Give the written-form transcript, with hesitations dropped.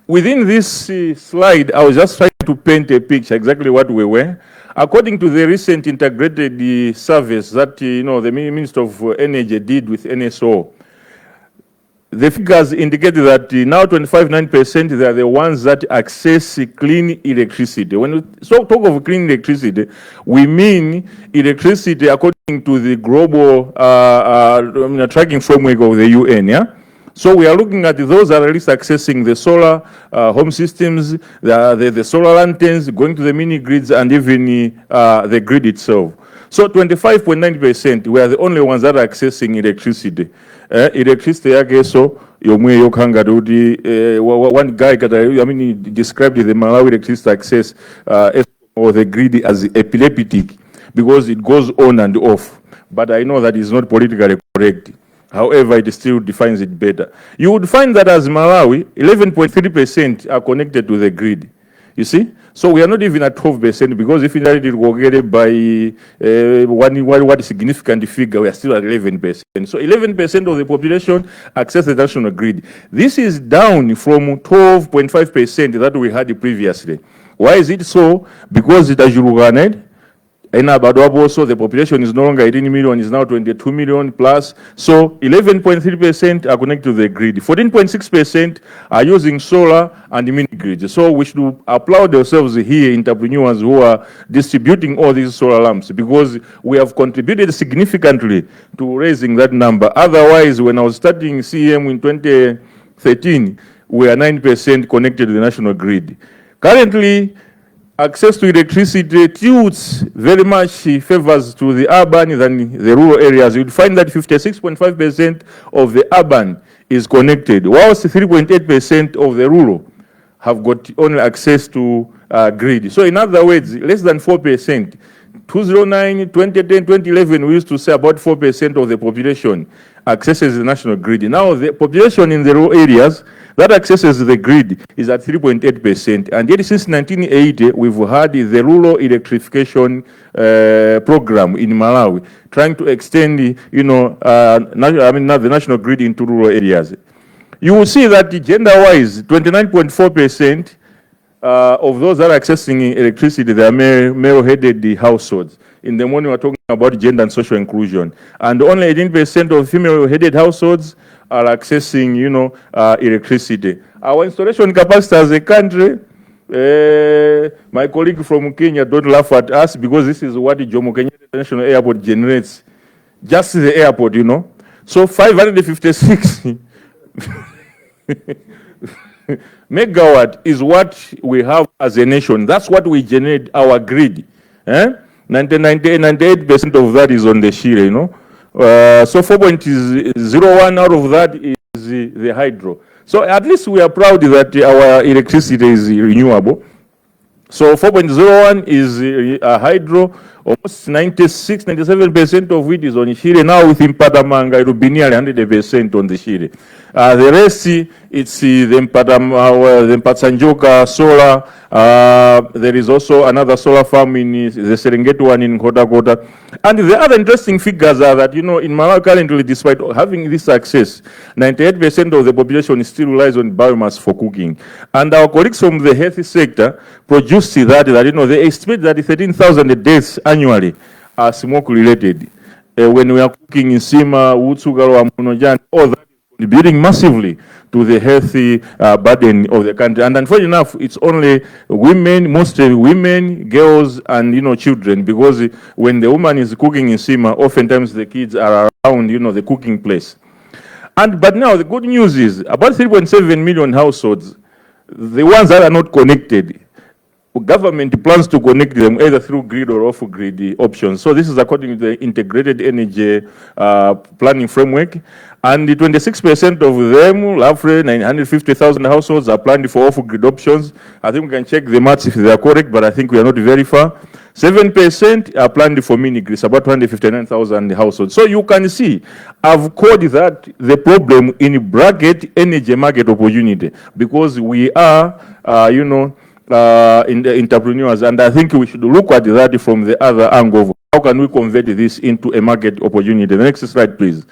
within this slide, I was just trying to paint a picture exactly what we were. According to the recent integrated service that the Minister of Energy did with NSO, the figures indicate that now 25.9% they are the ones that access clean electricity. When we talk of clean electricity, we mean electricity according to the global tracking framework of the UN. Yeah. So we are looking at those that are at least accessing the solar home systems, the solar lanterns, going to the mini grids, and even the grid itself. So 25.9%, we are the only ones that are accessing electricity. Electricity yake so yomwe yokhanga kuti one guy he described the Malawi electricity access or the grid as epileptic because it goes on and off. But I know that is not politically correct. However, it still defines it better. You would find that as Malawi, 11.3% are connected to the grid. You see? So we are not even at 12% because if it will get by one significant figure, we are still at 11%. So 11% of the population access the national grid. This is down from 12.5% that we had previously. Why is it so? Because it has in also the population is no longer 18 million, is now 22 million plus. So 11.3% are connected to the grid. 14.6% are using solar and mini grids. So we should applaud ourselves here, entrepreneurs who are distributing all these solar lamps, because we have contributed significantly to raising that number. Otherwise, when I was starting CM in 2013, we are 9% connected to the national grid. Currently, access to electricity tilts very much favors to the urban than the rural areas. You'd find that 56.5% of the urban is connected, whilst 3.8% of the rural have got only access to grid. So in other words, less than 4%. 2009, 2010, 2011, we used to say about 4% of the population accesses the national grid. Now the population in the rural areas that accesses the grid is at 3.8%. And yet since 1980, we've had the rural electrification program in Malawi, trying to extend, the national grid into rural areas. You will see that gender-wise, 29.4% of those that are accessing electricity, they are male-headed households. In the morning, we're talking about gender and social inclusion. And only 18% of female-headed households are accessing, electricity. Our installation capacity as a country, my colleague from Kenya, don't laugh at us because this is what the Jomo Kenyatta International Airport generates. Just the airport, So 556 megawatt is what we have as a nation. That's what we generate, our grid. 98% of that is on the Shire, So 4.01 out of that is the hydro. So at least we are proud that our electricity is renewable. So 4.01 is hydro, almost 96, 97% of it is on Shire. Now with Mpatamanga, it will be nearly 100% on the Shire. The rest, it's the Mpatsanjoka solar. There is also another solar farm in the Serengeti one in Kota. And the other interesting figures are that, in Malawi currently, despite having this access, 98% of the population still relies on biomass for cooking. And our colleagues from the health sector produced that they estimate that 13,000 deaths annually are smoke related. When we are cooking in Sima, Utsugaro, Amunojan, all that is contributing massively to the healthy burden of the country. And unfortunately enough, it's only women, mostly women, girls, and children, because when the woman is cooking in Sima, oftentimes the kids are around, the cooking place. But now the good news is about 3.7 million households, the ones that are not connected, government plans to connect them either through grid or off-grid options. So this is according to the integrated energy planning framework. And the 26% of them, roughly 950,000 households, are planned for off-grid options. I think we can check the maths if they are correct, but I think we are not very far. 7% are planned for mini grids, about 259,000 households. So you can see, I've called that the problem in bracket energy market opportunity, because we are, in the entrepreneurs, and I think we should look at that from the other angle of how can we convert this into a market opportunity. The next slide, please.